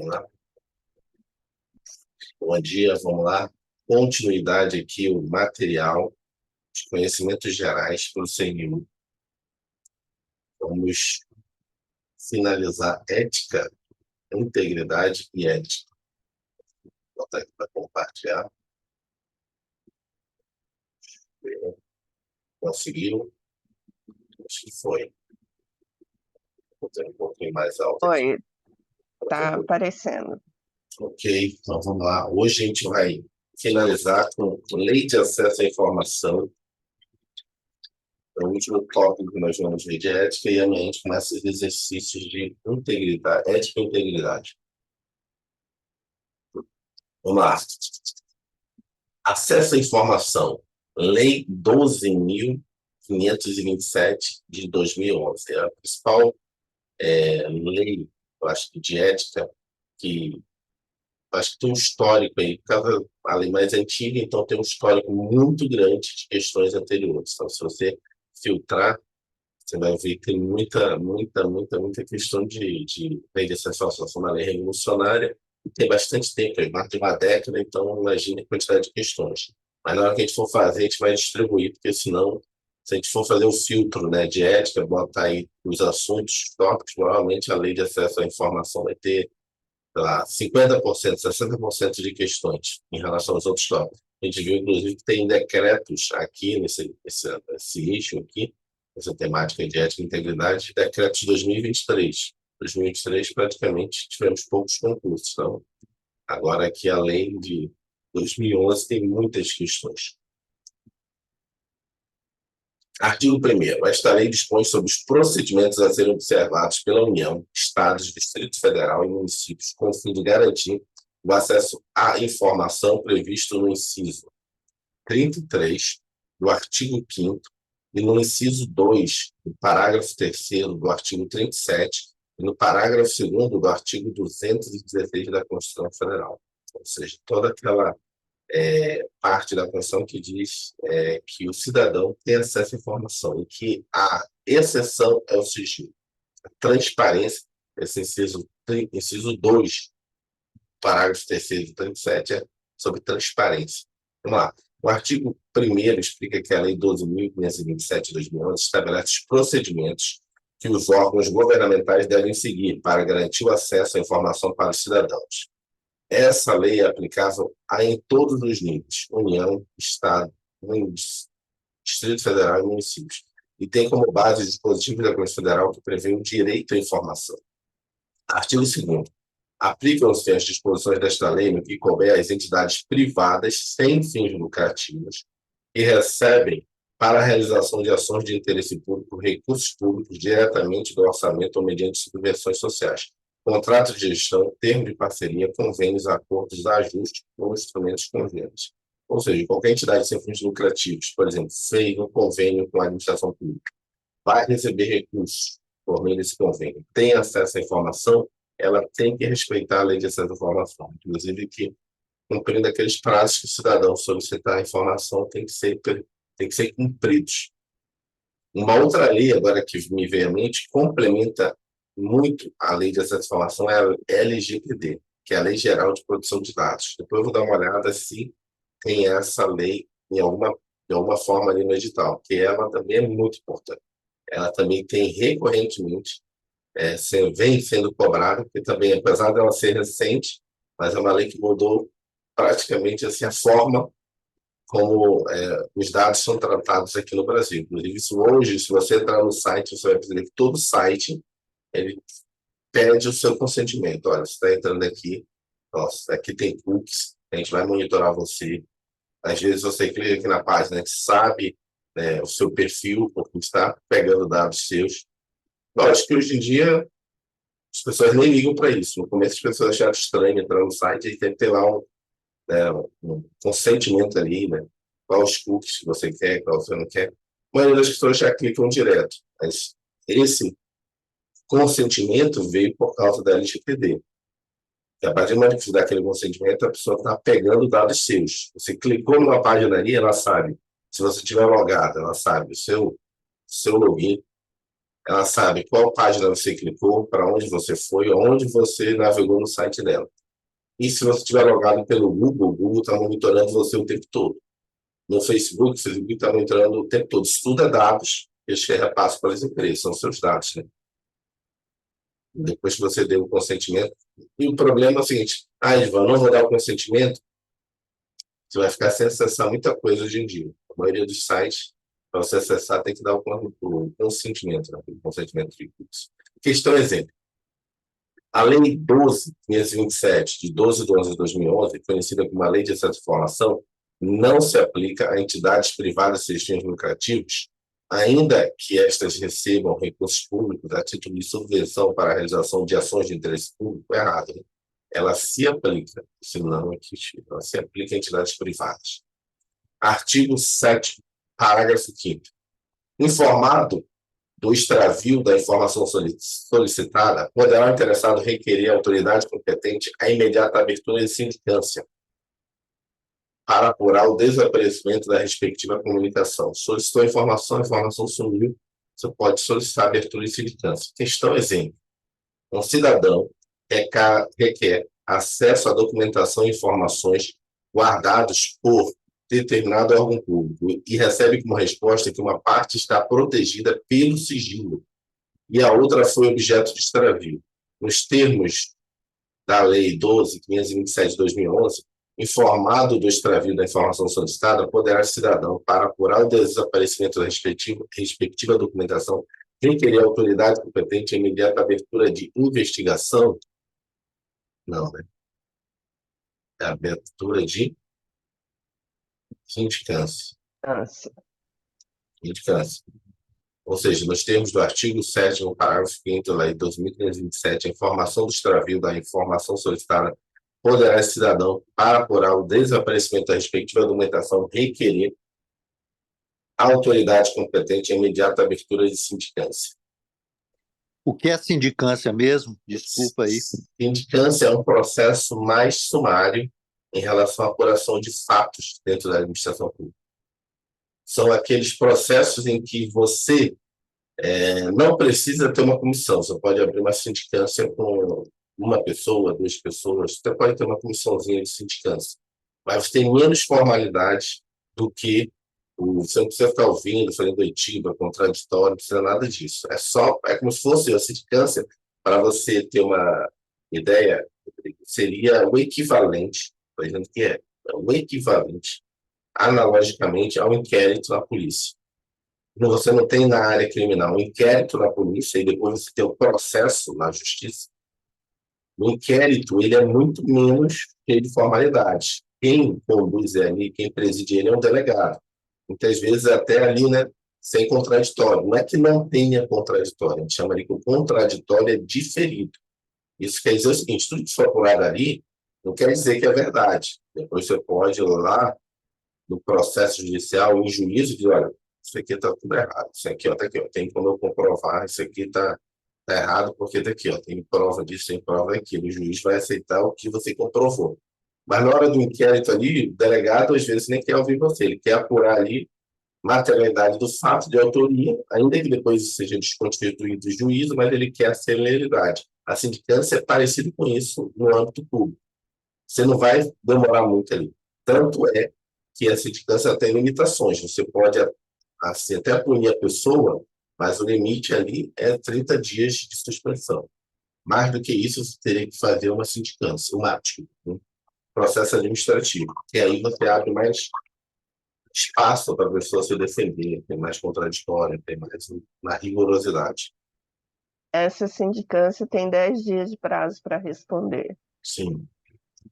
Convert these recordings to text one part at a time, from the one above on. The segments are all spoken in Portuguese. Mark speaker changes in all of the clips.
Speaker 1: Vamos lá. Bom dia, vamos lá. Continuidade aqui, o material de conhecimentos gerais para o CNU. Vamos finalizar ética, integridade e ética. Vou botar aqui para compartilhar. Conseguiu? Acho que foi. Vou ter um pouquinho mais alto aqui.
Speaker 2: Oi, tá aparecendo.
Speaker 1: Ok, então vamos lá. Hoje a gente vai finalizar com Lei de Acesso à Informação. É o último tópico que nós vamos ver de ética, e amanhã a gente começa os exercícios de integridade, ética e integridade. Vamos lá. Acesso à informação. Lei 12.527 de 2011. É a principal lei, eu acho que de ética, que eu acho que tem um histórico aí, por causa a lei mais antiga, então tem um histórico muito grande de questões anteriores. Então, se você filtrar, você vai ver que tem muita questão de lei de acesso à informação, uma lei revolucionária, e tem bastante tempo, mais de uma década, então imagine a quantidade de questões. Mas na hora que a gente for fazer, a gente vai distribuir, porque senão, se a gente for fazer o filtro, né, de ética, botar aí os assuntos, os tópicos, provavelmente a lei de acesso à informação vai ter, sei lá, 50%, 60% de questões em relação aos outros tópicos. A gente viu, inclusive, que tem decretos aqui, nesse eixo aqui, essa temática de ética e integridade, decretos de 2023. 2023, praticamente, tivemos poucos concursos. Então, agora aqui, a lei de 2011 tem muitas questões. Artigo 1º. Esta lei dispõe sobre os procedimentos a serem observados pela União, Estados, Distrito Federal e municípios, com o fim de garantir o acesso à informação previsto no inciso 33 do artigo 5º e no inciso 2 do parágrafo 3º do artigo 37 e no parágrafo 2º do artigo 216 da Constituição Federal. Ou seja, toda aquela parte da Constituição que diz que o cidadão tem acesso à informação e que a exceção é o sigilo. A transparência, esse inciso 2, parágrafo 3º do 37, é sobre transparência. Vamos lá. O artigo 1º explica que a Lei 12.527 de 2011 estabelece os procedimentos que os órgãos governamentais devem seguir para garantir o acesso à informação para os cidadãos. Essa lei é aplicável em todos os níveis, União, Estado, Distrito Federal e municípios, e tem como base o dispositivo da Constituição Federal que prevê o direito à informação. Artigo 2º. Aplicam-se as disposições desta lei no que couber às entidades privadas sem fins lucrativos e recebem para a realização de ações de interesse público recursos públicos diretamente do orçamento ou mediante subvenções sociais, contratos de gestão, termo de parceria, convênios, acordos, ajustes ou instrumentos congêneres. Ou seja, qualquer entidade sem fins lucrativos, por exemplo, fez um convênio com a administração pública, vai receber recursos por meio desse convênio, tem acesso à informação, ela tem que respeitar a lei de acesso à informação, inclusive que, cumprindo aqueles prazos que o cidadão solicitar a informação, tem que ser cumpridos. Uma outra lei, agora que me veio à mente, complementa muito a lei de acesso à informação, é a LGPD, que é a Lei Geral de Proteção de Dados. Depois eu vou dar uma olhada se tem essa lei de alguma forma ali no edital, que ela também é muito importante. Ela também tem recorrentemente, vem sendo cobrada, porque também, apesar dela ser recente, mas é uma lei que mudou praticamente assim, a forma como os dados são tratados aqui no Brasil. Inclusive, hoje, se você entrar no site, você vai perceber que todo site ele pede o seu consentimento. Olha, você está entrando aqui, nossa, aqui tem cookies, a gente vai monitorar você. Às vezes você clica aqui na página, a gente sabe o seu perfil, porque está pegando dados seus. Lógico que hoje em dia as pessoas nem ligam para isso. No começo as pessoas acharam estranho entrar no site e tem que ter lá um consentimento ali, né? Quais os cookies que você quer, qual você não quer. A maioria das pessoas já clicam direto. Mas esse consentimento veio por causa da LGPD. E a partir do momento que você dá aquele consentimento, a pessoa está pegando dados seus. Você clicou numa página ali, ela sabe. Se você estiver logado, ela sabe o seu login, Ela sabe qual página você clicou, para onde você foi, onde você navegou no site dela. E se você estiver logado pelo Google, o Google está monitorando você o tempo todo. No Facebook, o Facebook está monitorando o tempo todo. Isso tudo é dados que eles repassam para as empresas, são seus dados, né? Depois que você deu o consentimento. E o problema é o seguinte: Ivan, não vou dar o consentimento, você vai ficar sem acessar muita coisa hoje em dia. A maioria dos sites, para você acessar, tem que dar o consentimento, né? O consentimento de cookies. Questão exemplo. A Lei 12.527, de 12 de 11 de 2011, conhecida como a Lei de Acesso à Informação, não se aplica a entidades privadas sem fins lucrativos, ainda que estas recebam recursos públicos a título de subvenção para a realização de ações de interesse público. Errado, né? Ela se aplica, senão ela se aplica a entidades privadas. Artigo 7º, parágrafo 5º. Informado do extravio da informação solicitada, poderá o interessado requerer à autoridade competente a imediata abertura de sindicância para apurar o desaparecimento da respectiva comunicação. Solicitou a informação sumiu, você pode solicitar a abertura de sindicância. Questão exemplo. Um cidadão requer acesso à documentação e informações guardados por determinado órgão público e recebe como resposta que uma parte está protegida pelo sigilo e a outra foi objeto de extravio. Nos termos da Lei 12.527 de 2011, informado do extravio da informação solicitada, poderá o cidadão, para apurar o desaparecimento da respectiva documentação, requerer a autoridade competente a imediata abertura de investigação. Não, né? É a abertura de sindicância. Sindicância. Ou seja, nos termos do artigo 7º, parágrafo 5º da Lei 2.527, a informação do extravio da informação solicitada poderá o cidadão, para apurar o desaparecimento da respectiva documentação, requerer a autoridade competente a imediata abertura de sindicância.
Speaker 3: O que é sindicância mesmo? Desculpa aí.
Speaker 1: Sindicância é um processo mais sumário em relação à apuração de fatos dentro da administração pública. São aqueles processos em que você não precisa ter uma comissão. Você pode abrir uma sindicância com uma pessoa, duas pessoas, você pode ter uma comissãozinha de sindicância. Mas você tem menos formalidade do que você não precisa ficar ouvindo, fazendo oitiva, contraditório, não precisa nada disso. É como se fosse a sindicância, para você ter uma ideia, seria o equivalente, estou dizendo que é o equivalente, analogicamente, ao inquérito na polícia. Você não tem na área criminal um inquérito na polícia e depois você tem o processo na justiça. O inquérito ele é muito menos cheio de formalidade. Quem conduz ali, quem preside ele é um delegado. Muitas vezes até ali, né, sem contraditório. Não é que não tenha contraditório, a gente chama ali que o contraditório é diferido. Isso quer dizer o seguinte: tudo que for apurado ali não quer dizer que é verdade. Depois você pode ir lá no processo judicial, em juízo, dizer: olha, isso aqui está tudo errado. Isso aqui, ó, tá aqui, ó, tem como eu comprovar, isso aqui está errado porque está aqui, ó, tem prova disso, tem prova daquilo. O juiz vai aceitar o que você comprovou. Mas na hora do inquérito ali, o delegado às vezes nem quer ouvir você, ele quer apurar ali materialidade do fato de autoria, ainda que depois seja desconstituído o juízo, mas ele quer a celeridade. A sindicância é parecido com isso no âmbito público. Você não vai demorar muito ali. Tanto é que a sindicância tem limitações. Você pode assim, até punir a pessoa, mas o limite ali é 30 dias de suspensão. Mais do que isso, você teria que fazer uma sindicância, um processo administrativo, que aí você abre mais espaço para a pessoa se defender, tem mais contraditório, tem mais uma rigorosidade.
Speaker 2: Essa sindicância tem 10 dias de prazo para responder.
Speaker 1: Sim.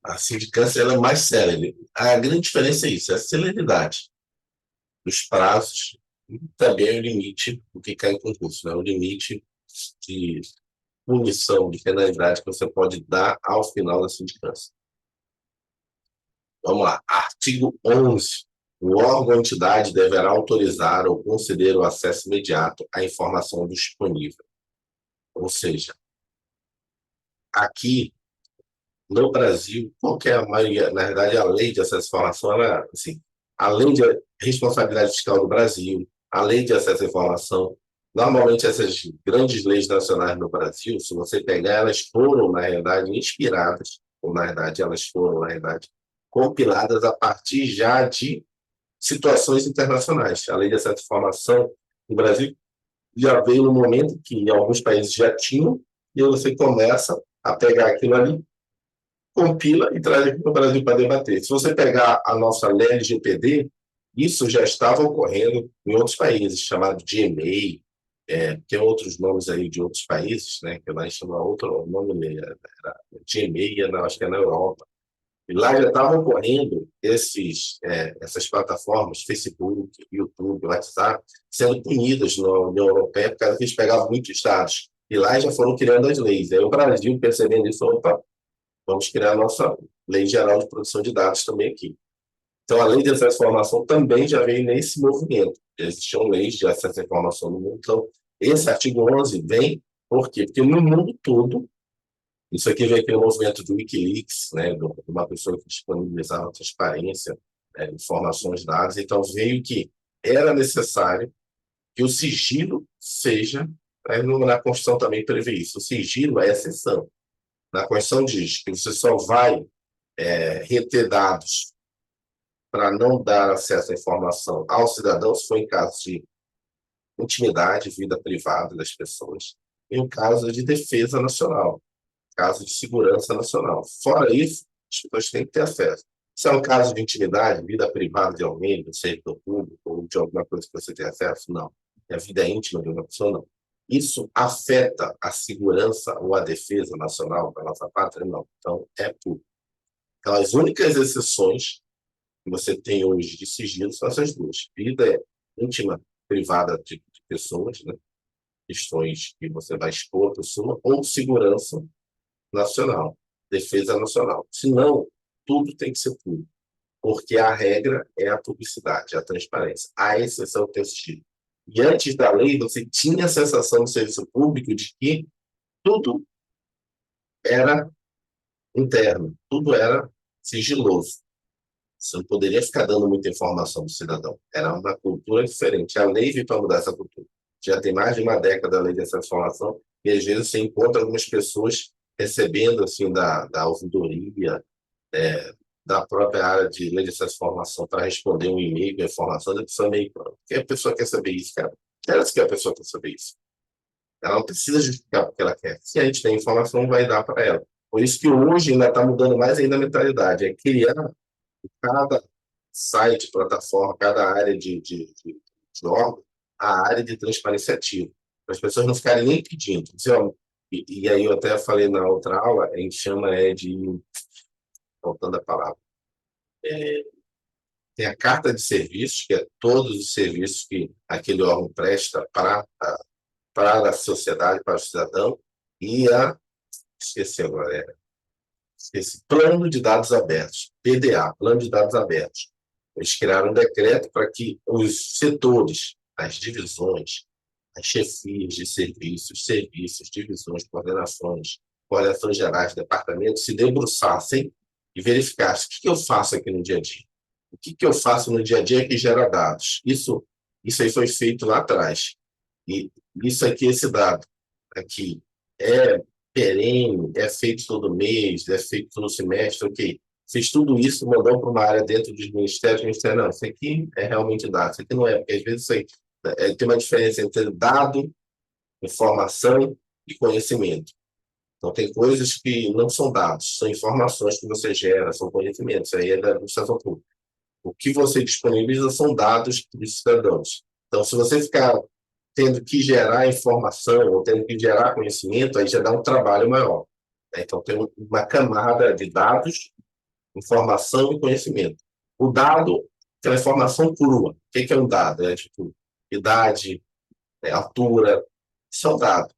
Speaker 1: A sindicância ela é mais célere. A grande diferença é isso, é a celeridade dos prazos e também o limite do que cai em concurso, né? O limite de punição, de penalidade que você pode dar ao final da sindicância. Vamos lá. Artigo 11. O órgão ou entidade deverá autorizar ou conceder o acesso imediato à informação disponível. Ou seja, aqui no Brasil, qualquer maioria, na verdade, a lei de acesso à informação, ela, assim, a lei de responsabilidade fiscal do Brasil, a lei de acesso à informação, Normalmente, essas grandes leis nacionais no Brasil, se você pegar, elas foram, na realidade, inspiradas, ou, na verdade, elas foram, na realidade, compiladas a partir já de situações internacionais. A lei de acesso à informação no Brasil já veio no momento que alguns países já tinham, e você começa a pegar aquilo ali, compila e traz aqui para o Brasil para debater. Se você pegar a nossa lei LGPD, isso já estava ocorrendo em outros países, chamado GMA, tem outros nomes aí de outros países, né, que lá chama outro nome, era GMA, acho que é na Europa. E lá já estavam ocorrendo essas plataformas, Facebook, YouTube, WhatsApp, sendo punidas na União Europeia por causa que eles pegavam muitos dados. E lá já foram criando as leis. Aí o Brasil, percebendo isso, opa, vamos criar a nossa Lei Geral de Proteção de Dados também aqui. Então, a Lei de Acesso à Informação também já veio nesse movimento. Existiam leis de acesso à informação no mundo. Então, esse artigo 11 vem, por quê? Porque no mundo todo, isso aqui veio aquele movimento do Wikileaks, né, de uma pessoa que disponibilizava transparência, informações, dados. Então, veio que era necessário que o sigilo seja, na Constituição também prevê isso, o sigilo é exceção. Na Constituição diz que você só vai reter dados para não dar acesso à informação aos cidadãos se for em caso de intimidade, vida privada das pessoas, em caso de defesa nacional, caso de segurança nacional. Fora isso, as pessoas têm que ter acesso. Se é um caso de intimidade, vida privada de alguém, do servidor público, ou de alguma coisa que você tem acesso, não. É a vida íntima de uma pessoa, não. Isso afeta a segurança ou a defesa nacional da nossa pátria? Não. Então, é público. Então, as únicas exceções que você tem hoje de sigilo são essas duas. Vida íntima, privada de pessoas, né? Questões que você vai expor a pessoa, ou segurança nacional, defesa nacional. Senão, tudo tem que ser público, porque a regra é a publicidade, a transparência. A exceção tem o sigilo. E antes da lei, você tinha a sensação do serviço público de que tudo era interno, tudo era sigiloso. Você não poderia ficar dando muita informação para o cidadão. Era uma cultura diferente. A lei veio para mudar essa cultura. Já tem mais de uma década a lei dessa informação, e às vezes você encontra algumas pessoas recebendo assim, da ouvidoria, da própria área de lei de acesso à informação para responder um e-mail com a informação da pessoa meio pronto. Porque a pessoa quer saber isso, cara. Parece que a pessoa quer saber isso. Ela não precisa justificar porque ela quer. Se a gente tem informação, vai dar para ela. Por isso que hoje ainda está mudando mais ainda a mentalidade. É criar cada site, plataforma, cada área de órgão, a área de transparência ativa. Para as pessoas não ficarem nem pedindo. E aí eu até falei na outra aula, a gente chama de... Faltando a palavra. Tem a carta de serviços, que é todos os serviços que aquele órgão presta para a sociedade, para o cidadão, e esqueci agora, esse plano de dados abertos, PDA, plano de dados abertos. Eles criaram um decreto para que os setores, as divisões, as chefias de serviços, divisões, coordenações gerais, departamentos, se debruçassem e verificassem o que eu faço aqui no dia a dia. O que eu faço no dia a dia que gera dados. Isso aí foi feito lá atrás. E isso aqui, esse dado aqui, é perene, é feito todo mês, é feito todo semestre, ok. Fez tudo isso, mandou para uma área dentro dos ministérios, o ministério, não, isso aqui é realmente dado, isso aqui não é, porque às vezes isso aí, tem uma diferença entre dado, informação e conhecimento. Então, tem coisas que não são dados, são informações que você gera, são conhecimentos, aí é da administração pública. O que você disponibiliza são dados dos cidadãos. Então, se você ficar tendo que gerar informação ou tendo que gerar conhecimento, aí já dá um trabalho maior. Então, tem uma camada de dados, informação e conhecimento. O dado é uma informação crua. O que é um dado? É tipo idade, altura, isso é um dado.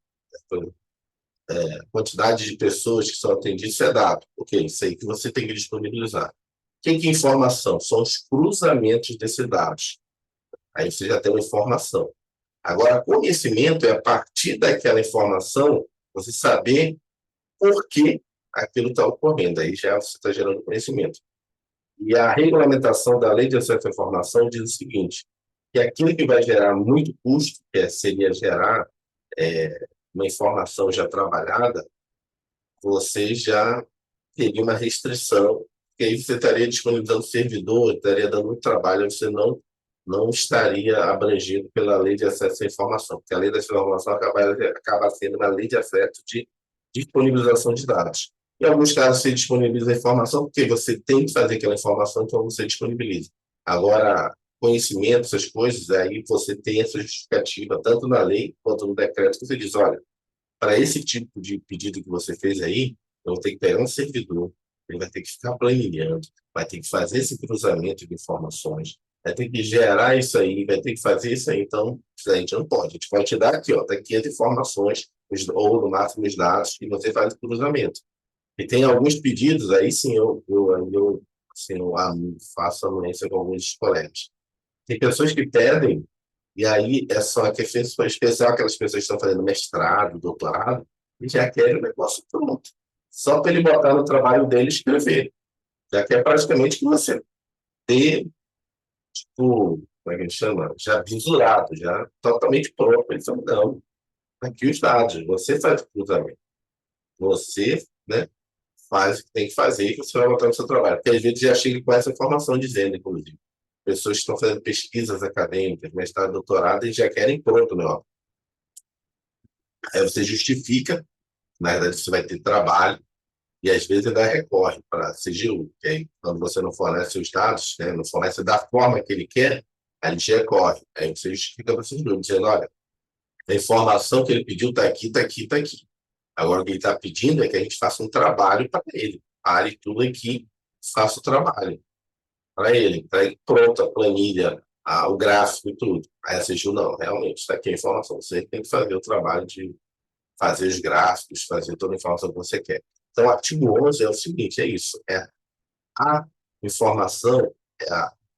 Speaker 1: Quantidade de pessoas que são atendidas, isso é dado. Ok, isso aí que você tem que disponibilizar. O que é informação? São os cruzamentos desses dados. Aí você já tem uma informação. Agora, conhecimento é a partir daquela informação você saber por que aquilo está ocorrendo. Aí já você está gerando conhecimento. E a regulamentação da Lei de Acesso à Informação diz o seguinte, E aquilo que vai gerar muito custo, seria gerar uma informação já trabalhada, você já teria uma restrição, que aí você estaria disponibilizando servidor, estaria dando muito trabalho, você não estaria abrangido pela lei de acesso à informação, porque a lei de acesso à informação acaba sendo uma lei de acesso de disponibilização de dados. Em alguns casos, você disponibiliza a informação porque você tem que fazer aquela informação, então você disponibiliza. Agora, conhecimento, essas coisas, aí você tem essa justificativa, tanto na lei quanto no decreto, que você diz, olha, para esse tipo de pedido que você fez aí, eu vou ter que pegar um servidor, ele vai ter que ficar planilhando, vai ter que fazer esse cruzamento de informações, vai ter que gerar isso aí, vai ter que fazer isso aí. Então, a gente não pode. A gente pode te dar aqui, ó, tá aqui as informações, ou no máximo os dados, e você faz o cruzamento. E tem alguns pedidos, aí sim assim, eu faço anuência com alguns colegas. Tem pessoas que pedem, e aí é só que é especial, aquelas pessoas que estão fazendo mestrado, doutorado, e já querem o negócio pronto. Só para ele botar no trabalho dele e escrever. Já que é praticamente que você ter, tipo, como é que a gente chama? Já visurado, já totalmente pronto. Ele fala, não, aqui os dados, você faz o cruzamento. Você, né, faz o que tem que fazer e você vai botar no seu trabalho. Porque às vezes já chega com essa informação dizendo, inclusive. Pessoas que estão fazendo pesquisas acadêmicas, mestrado, doutorado, e já querem pronto, meu. Aí você justifica, na verdade você vai ter trabalho, e às vezes ainda recorre para sigilo, que aí, quando você não fornece os dados, né, não fornece da forma que ele quer, a gente recorre. Aí você justifica para o sigilo, dizendo, olha, a informação que ele pediu está aqui, está aqui, está aqui. Agora o que ele está pedindo é que a gente faça um trabalho para ele. Pare tudo aqui, faça o trabalho para ele, para ele pronto, a planilha, o gráfico e tudo. Aí a CGU, não, realmente, está aqui a informação. Você tem que fazer o trabalho de fazer os gráficos, fazer toda a informação que você quer. Então, o artigo 11 é o seguinte, é isso, a informação,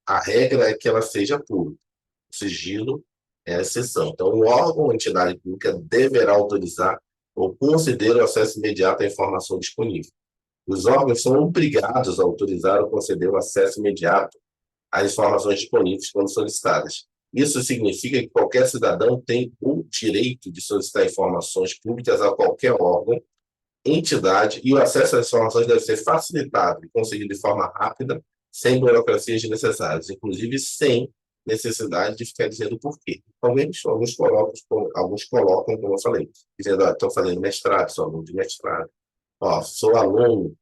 Speaker 1: a regra é que ela seja pública. O sigilo é a exceção. Então, o órgão ou entidade pública deverá autorizar ou conceder o acesso imediato à informação disponível. Os órgãos são obrigados a autorizar ou conceder o acesso imediato às informações disponíveis quando solicitadas. Isso significa que qualquer cidadão tem o direito de solicitar informações públicas a qualquer órgão, entidade, e o acesso às informações deve ser facilitado e conseguido de forma rápida, sem burocracias desnecessárias, inclusive sem necessidade de ficar dizendo por quê. Alguns colocam, como eu falei, dizendo, estou fazendo mestrado, sou aluno de mestrado, sou aluno,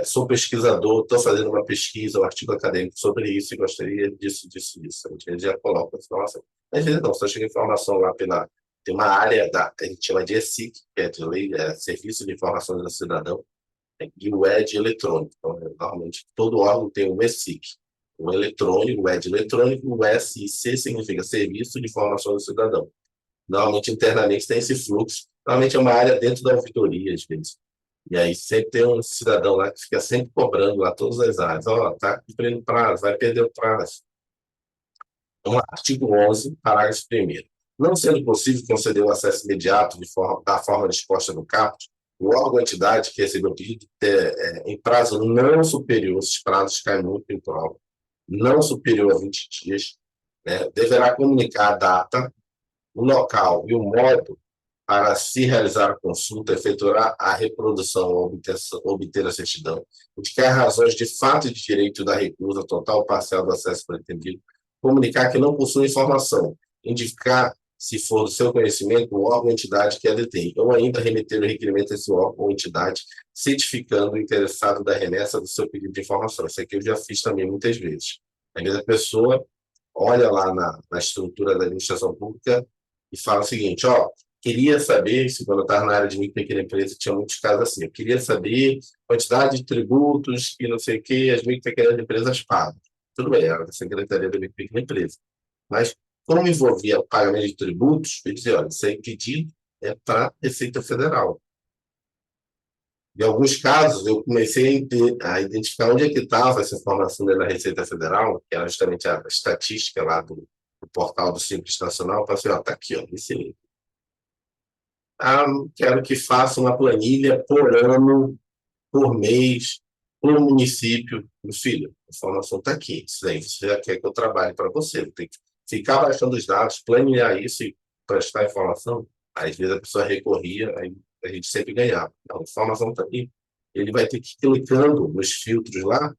Speaker 1: sou pesquisador, estou fazendo uma pesquisa, um artigo acadêmico sobre isso e gostaria disso, disso, disso. A gente já coloca essa informação. Às vezes não, só chega informação lá tem uma área que a gente chama de ESIC, que é de lei, Serviço de Informações do Cidadão, e o ED eletrônico. Então, normalmente, todo órgão tem um ESIC. O eletrônico, o ED eletrônico, o SIC significa Serviço de Informação do Cidadão. Normalmente, internamente, tem esse fluxo. Normalmente, é uma área dentro da auditoria, às vezes. E aí sempre tem um cidadão lá que fica sempre cobrando lá todas as áreas. Tá cumprindo prazo, vai perder o prazo. Então, artigo 11, parágrafo 1º. Não sendo possível conceder o acesso imediato da forma disposta no caput, o órgão ou entidade que recebeu o pedido em prazo não superior, esses prazos caem muito em prova, não superior a 20 dias, né, deverá comunicar a data, o local e o modo para se realizar a consulta, efetuar a reprodução ou obter a certidão, indicar razões de fato e de direito da recusa total ou parcial do acesso pretendido, comunicar que não possui informação, indicar, se for do seu conhecimento, o órgão ou entidade que a detém, ou ainda remeter o requerimento a esse órgão ou entidade, certificando o interessado da remessa do seu pedido de informação. Isso aqui eu já fiz também muitas vezes. Às vezes a pessoa olha lá na estrutura da administração pública e fala o seguinte, queria saber, se quando eu estava na área de micro e pequena empresa, tinha muitos casos assim, eu queria saber a quantidade de tributos que não sei o que as micro e pequenas empresas pagam. Tudo bem, era da Secretaria da Micro e Pequena Empresa. Mas, como envolvia o pagamento de tributos, eu dizia, olha, isso aí pedido é para a Receita Federal. Em alguns casos, eu comecei a identificar onde é que estava essa informação da Receita Federal, que era justamente a estatística lá do portal do Simples Nacional. Eu falei assim, está aqui, esse link. Quero que faça uma planilha por ano, por mês, por município. Meu filho, a informação está aqui. Isso aí você já quer que eu trabalhe para você. Tem que ficar baixando os dados, planejar isso e prestar informação, às vezes a pessoa recorria, aí a gente sempre ganhava. Então, a informação está aí. Ele vai ter que ir clicando nos filtros lá,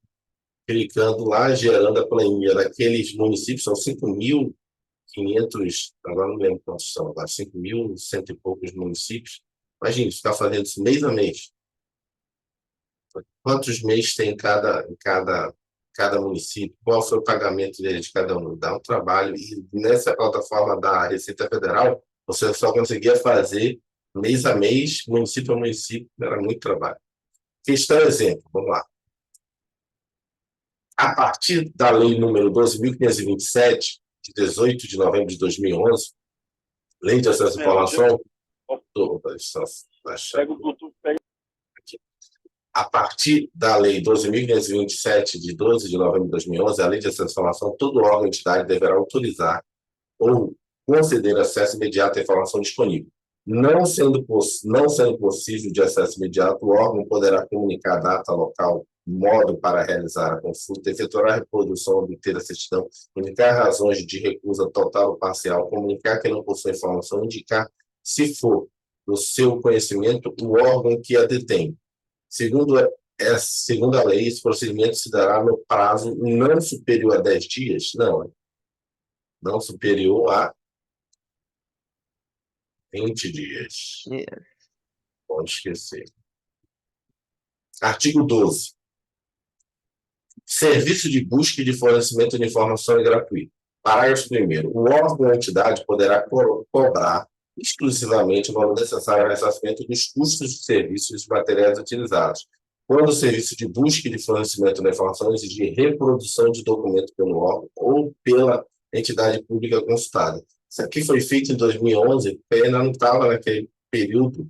Speaker 1: gerando a planilha daqueles municípios, são 5.500, agora não lembro quantos são, agora 5.100 e poucos municípios. Imagina, você está fazendo isso mês a mês. Quantos meses tem cada município? Qual foi o pagamento dele de cada um? Dá um trabalho. E nessa plataforma da Receita Federal, você só conseguia fazer mês a mês, município a município, era muito trabalho. Questão exemplo, vamos lá. A partir da lei número 12.527, de 18 de novembro de 2011, Lei de Acesso à Informação...
Speaker 4: Pega o Bluetooth, pega.
Speaker 1: A partir da Lei 12.527, de 12 de novembro de 2011, a Lei de Acesso à Informação, todo órgão ou entidade deverá autorizar ou conceder acesso imediato à informação disponível. Não sendo possível de acesso imediato, o órgão poderá comunicar a data, local, modo para realizar a consulta, efetuar a reprodução, obter a certidão, indicar razões de recusa total ou parcial, comunicar que não possui informação, indicar, se for do seu conhecimento, o órgão que a detém. Segundo a lei, esse procedimento se dará no prazo não superior a 10 dias, não superior a 20 dias. Pode esquecer. Artigo 12. Serviço de busca e de fornecimento de informação é gratuito. Parágrafo 1º. O órgão ou entidade poderá cobrar exclusivamente o valor necessário ao ressarcimento dos custos de serviços e materiais utilizados, quando o serviço de busca e de fornecimento da informação exigir reprodução de documento pelo órgão ou pela entidade pública consultada. Isso aqui foi feito em 2011, porque ainda não estava naquele período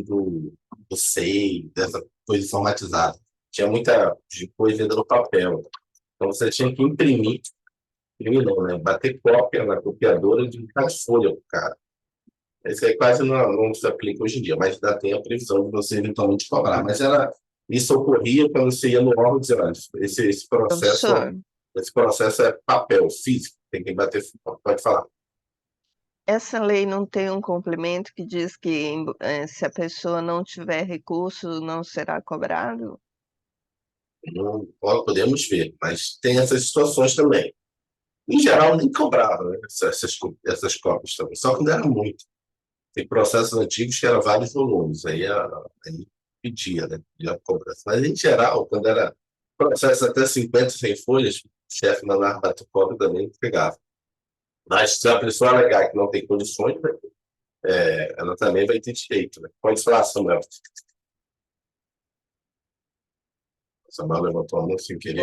Speaker 1: do SEI, dessa coisa informatizada. Tinha muita coisa ainda no papel. Então, você tinha que imprimir não, né? Bater cópia na copiadora de cada folha para o cara. Isso aí quase não se aplica hoje em dia, mas ainda tem a previsão de você eventualmente cobrar. Mas isso ocorria quando você ia no órgão e dizia, olha, esse processo é papel, físico, tem que bater, pode falar.
Speaker 2: Essa lei não tem um complemento que diz que se a pessoa não tiver recurso, não será cobrado?
Speaker 1: Não, podemos ver, mas tem essas situações também. Em geral, nem cobrava, né, essas cópias também, só que não era muito. Tem processos antigos que eram vários volumes, aí pedia, né, pedia cobrança. Mas, em geral, quando era processo até 50, 100 folhas, o chefe na narrativa cópia também pegava. Mas se a pessoa alegar que não tem condições, né, ela também vai ter direito. Né? Pode falar, Samuel. Samuel levantou a mão sem querer.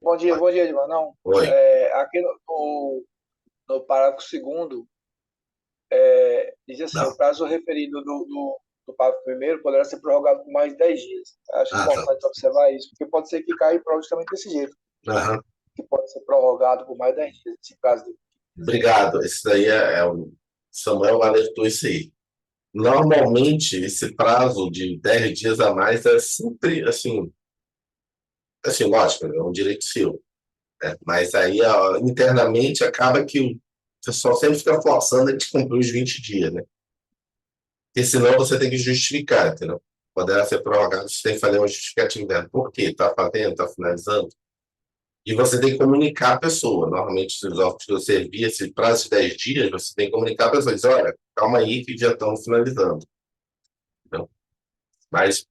Speaker 4: Bom dia, Edmar. Não,
Speaker 1: Oi.
Speaker 4: Aqui no parágrafo 2º, diz assim,
Speaker 1: Não.
Speaker 4: o prazo referido do parágrafo 1º poderá ser prorrogado por mais de 10 dias. Acho importante observar isso, porque pode ser que caia justamente desse jeito.
Speaker 1: Uhum.
Speaker 4: Que pode ser prorrogado por mais de 10 dias, esse prazo.
Speaker 1: Obrigado. Esse daí o Samuel alertou isso aí. Normalmente, esse prazo de 10 dias a mais é sempre, assim, lógico, é um direito seu. Né? Mas aí, internamente, acaba que o pessoal sempre fica forçando a te cumprir os 20 dias, né? Porque senão você tem que justificar, entendeu? Poderá ser prorrogado, você tem que fazer uma justificativa. Por quê? Está fazendo, está finalizando? E você tem que comunicar a pessoa. Normalmente, os órgãos que eu servia, esse prazo de 10 dias, você tem que comunicar a pessoa. Diz, olha, calma aí que já estão finalizando. Então, mas,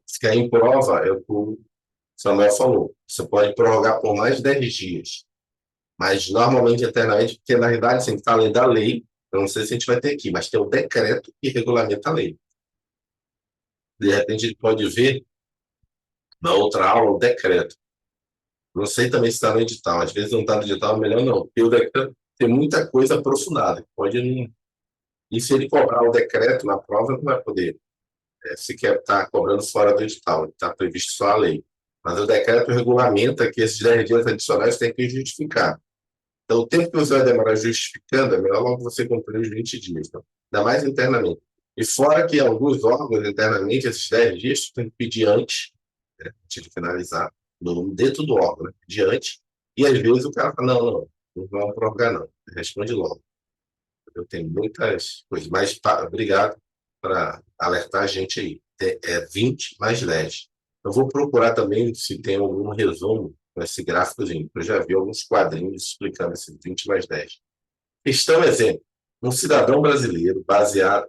Speaker 1: se quer em prova, é o que o Samuel falou. Você pode prorrogar por mais de 10 dias. Mas, normalmente, internamente, porque, na realidade, assim, está além da lei, eu não sei se a gente vai ter aqui, mas tem o decreto que regulamenta a lei. De repente, a gente pode ver, na outra aula, o decreto. Não sei também se está no edital. Às vezes não está no edital, melhor não. Porque o decreto tem muita coisa aprofundada. Pode não... E se ele cobrar o decreto na prova, não vai poder sequer estar cobrando fora do edital. Está previsto só a lei. Mas o decreto regulamenta que esses 10 dias adicionais tem que justificar. Então, o tempo que você vai demorar justificando, é melhor logo você cumprir os 20 dias. Então, ainda mais internamente. E fora que alguns órgãos, internamente, esses 10 dias, você tem que pedir antes, né, antes de finalizar, dentro do órgão, né, pedir antes. E, às vezes, o cara fala, não, Não vamos prorrogar, não. Responde logo. Eu tenho muitas coisas, mas obrigado para alertar a gente aí. É 20 mais 10. Eu vou procurar também se tem algum resumo com esse gráficozinho, porque eu já vi alguns quadrinhos explicando esse 20 mais 10. Questão exemplo. Um cidadão brasileiro, baseado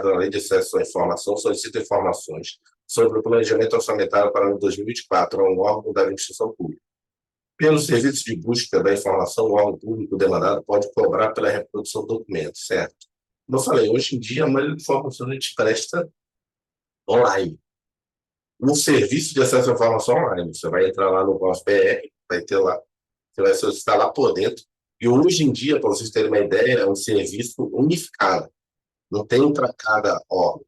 Speaker 1: na Lei de Acesso à Informação, solicita informações sobre o planejamento orçamentário para o ano 2024 a um órgão da administração pública. Pelo serviço de busca da informação, o órgão público demandado pode cobrar pela reprodução do documento, certo? Como eu falei, hoje em dia, a maioria da informação a gente presta online. Um serviço de acesso à informação online. Você vai entrar lá no GovBR, vai ter lá, você vai solicitar lá por dentro. E hoje em dia, para vocês terem uma ideia, é um serviço unificado. Não tem para cada órgão.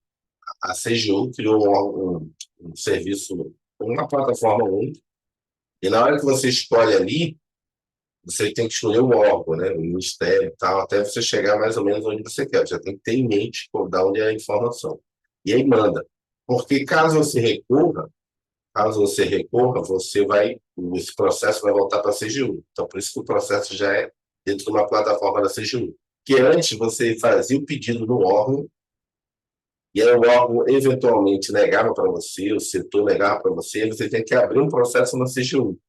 Speaker 1: A CGU criou um serviço, uma plataforma única. E na hora que você escolhe ali, você tem que escolher o órgão, né, o ministério e tal, até você chegar mais ou menos onde você quer. Já tem que ter em mente da onde é a informação. E aí manda. Porque caso você recorra, esse processo vai voltar para a CGU. Então, por isso que o processo já é dentro de uma plataforma da CGU. Que antes você fazia o pedido no órgão, e aí o órgão eventualmente negava para você, o setor negava para você, e você tem que abrir um processo na CGU.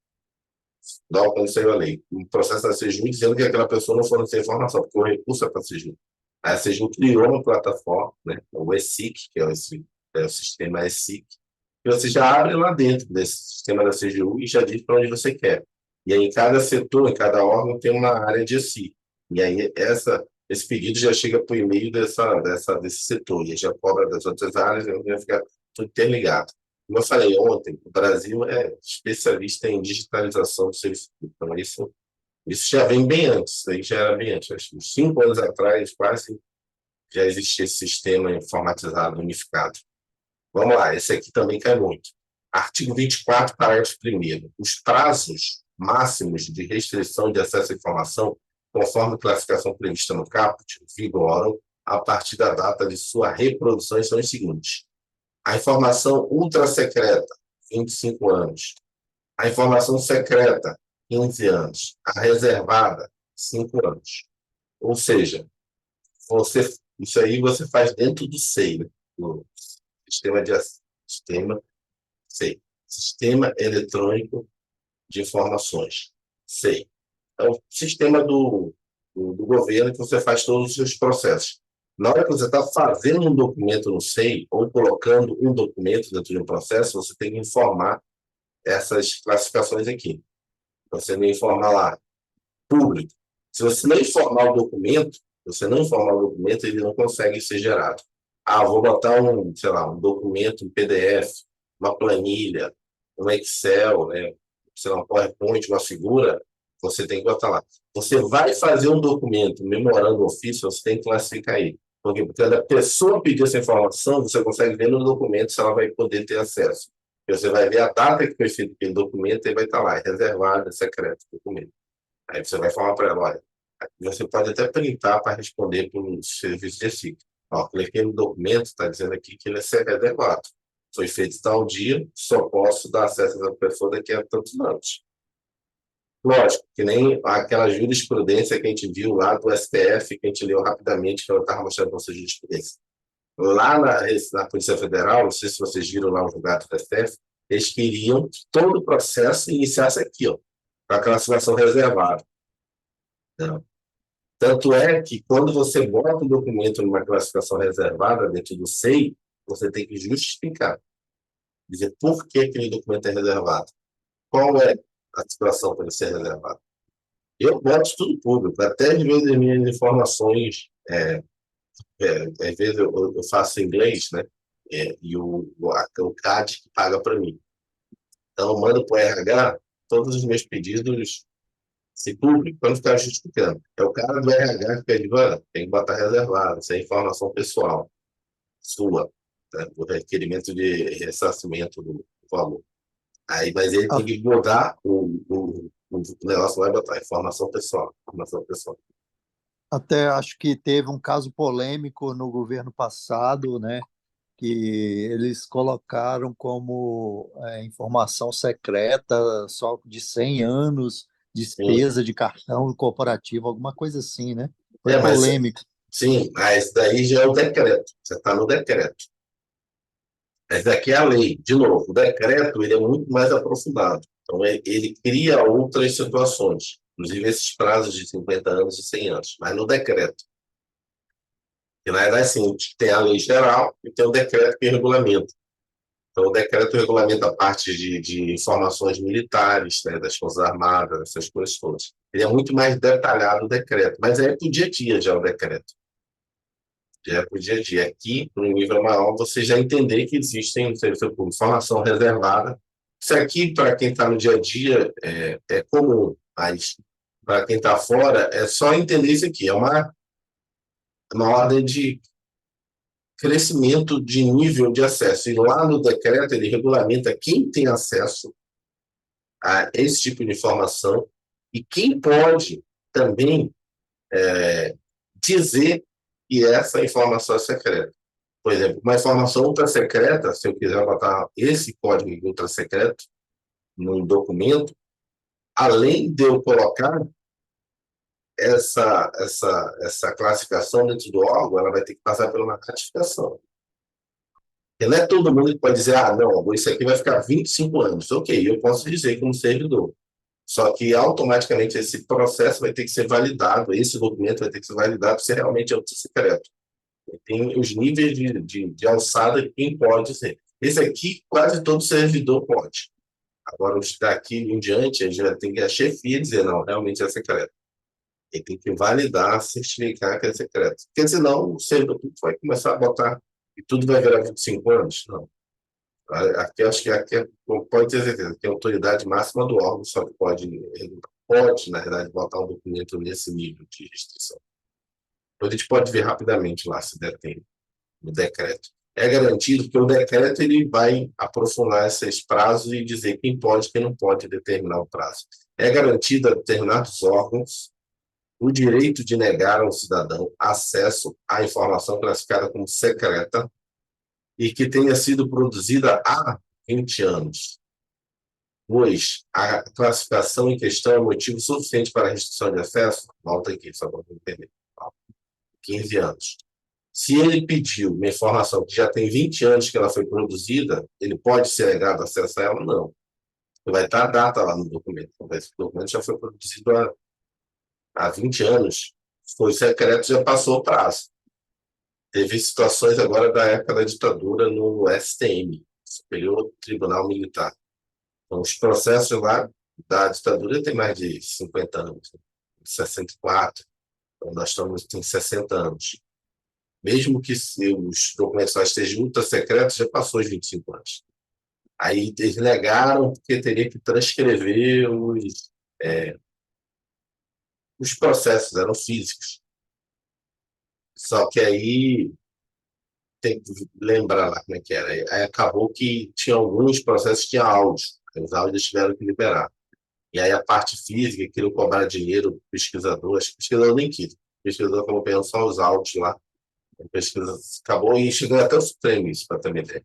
Speaker 1: Logo quando saiu a lei. Um processo da CGU dizendo que aquela pessoa não forneceu informação, porque o recurso é para a CGU. Aí a CGU criou uma plataforma, né, o ESIC, que é o sistema ESIC, e você já abre lá dentro desse sistema da CGU e já diz para onde você quer. E aí, em cada setor, em cada órgão, tem uma área de ESIC. E aí, esse pedido já chega para o e-mail desse setor, e aí já cobra das outras áreas, e vai ficar tudo interligado. Como eu falei ontem, o Brasil é especialista em digitalização do serviço público. Então, isso já vem bem antes, isso aí já era bem antes. Acho que uns 5 anos atrás, quase, já existia esse sistema informatizado, unificado. Vamos lá, esse aqui também cai muito. Artigo 24, parágrafo 1º. Os prazos máximos de restrição de acesso à informação, conforme a classificação prevista no caput, vigoram a partir da data de sua reprodução e são os seguintes. A informação ultrasecreta, 25 anos. A informação secreta, 15 anos. A reservada, 5 anos. Ou seja, isso aí você faz dentro do SEI, né? No Sistema Eletrônico de Informações, SEI. É o sistema do governo que você faz todos os seus processos. Na hora que você está fazendo um documento no SEI ou colocando um documento dentro de um processo, você tem que informar essas classificações aqui. Você não informar lá, público. Se você não informar o documento, ele não consegue ser gerado. Vou botar um documento, um PDF, uma planilha, um Excel, né, sei lá, um PowerPoint, uma figura, você tem que botar lá. Você vai fazer um documento, memorando ofício, você tem que classificar aí. Porque quando a pessoa pedir essa informação, você consegue ver no documento se ela vai poder ter acesso. Você vai ver a data que foi feito aquele documento e vai estar lá, reservado, é secreto, documento. Aí você vai falar para ela, olha, você pode até printar para responder por um serviço de SIC. Cliquei no documento, está dizendo aqui que ele é adequado. Foi feito tal dia, só posso dar acesso a essa pessoa daqui a tantos anos. Lógico, que nem aquela jurisprudência que a gente viu lá do STF, que a gente leu rapidamente, que eu estava mostrando para vocês jurisprudência. Lá na Polícia Federal, não sei se vocês viram lá o julgado do STF, eles queriam que todo o processo iniciasse aqui, ó, com a classificação reservada. Não. Tanto é que, quando você bota um documento numa classificação reservada dentro do SEI, você tem que justificar, dizer por que aquele documento é reservado. Qual é a situação para ele ser reservado? Eu boto tudo público, até às vezes as minhas informações, às vezes eu faço inglês, né? E o CAD que paga para mim. Então, eu mando para o RH todos os meus pedidos se público, para não ficar justificando. É o cara do RH que pede, tem que botar reservado, isso é informação pessoal sua, né, o requerimento de ressarcimento do valor. Mas ele tem que mudar o negócio lá e botar informação pessoal.
Speaker 3: Até acho que teve um caso polêmico no governo passado, né, que eles colocaram como informação secreta só de 100 anos despesa de cartão corporativo, alguma coisa assim, né? Foi
Speaker 1: Mas
Speaker 3: polêmico.
Speaker 1: sim, mas daí já é o decreto. Você está no decreto. Mas aqui é a lei. De novo, o decreto ele é muito mais aprofundado. Então, ele cria outras situações, inclusive esses prazos de 50 anos e 100 anos, mas no decreto. E, na verdade, assim, tem a lei geral e tem o decreto que regulamenta. Então, o decreto regulamenta a parte de informações militares, né, das Forças Armadas, essas coisas todas. Ele é muito mais detalhado o decreto, mas é para o dia a dia já o decreto. Já é para o dia a dia. Aqui, no nível maior, você já entender que existem, não sei, informação reservada. Isso aqui, para quem está no dia a dia, é comum, mas para quem está fora, é só entender isso aqui. É uma ordem de crescimento de nível de acesso. E lá no decreto, ele regulamenta quem tem acesso a esse tipo de informação e quem pode também dizer que essa informação é secreta. Por exemplo, uma informação ultra secreta, se eu quiser botar esse código ultra secreto no documento, além de eu colocar essa classificação dentro do órgão, ela vai ter que passar por uma ratificação. E não é todo mundo que pode dizer, não, isso aqui vai ficar 25 anos. Ok, eu posso dizer como servidor. Só que automaticamente esse processo vai ter que ser validado, esse documento vai ter que ser validado se realmente é ultra secreto. Tem os níveis de alçada que quem pode ser. Esse aqui, quase todo servidor pode. Agora, os daqui em diante, a gente vai ter que a chefia dizer, não, realmente é secreto. Ele tem que validar, certificar que é secreto. Porque senão, o servidor vai começar a botar e tudo vai virar 25 anos. Não. Aqui, acho que aqui pode ter certeza que a autoridade máxima do órgão só pode, na verdade, botar um documento nesse nível de restrição. Então, a gente pode ver rapidamente lá, se der tempo, no decreto. É garantido que o decreto ele vai aprofundar esses prazos e dizer quem pode e quem não pode determinar o prazo. É garantido a determinados órgãos o direito de negar ao cidadão acesso à informação classificada como secreta e que tenha sido produzida há 20 anos, pois a classificação em questão é motivo suficiente para a restrição de acesso, volta aqui, só para entender, 15 anos. Se ele pediu uma informação que já tem 20 anos que ela foi produzida, ele pode ser negado acesso a ela? Não. Vai estar a data lá no documento. Esse documento já foi produzido há 20 anos. Foi secreto, já passou o prazo. Teve situações agora da época da ditadura no STM, Superior Tribunal Militar. Então, os processos lá da ditadura têm mais de 50 anos, 64. Então, nós estamos em 60 anos. Mesmo que os documentos lá estejam ultra secretos, já passou os 25 anos. Aí eles negaram porque teria que transcrever os processos, eram físicos. Só que aí tem que lembrar lá como é que era. Aí acabou que tinha alguns processos que tinha áudio. Os áudios tiveram que liberar. E aí a parte física, queriam cobrar dinheiro do pesquisador, acho que o pesquisador nem quis. O pesquisador acabou pegando só os áudios lá. A pesquisa acabou e chegou até o Supremo isso, para ter uma ideia.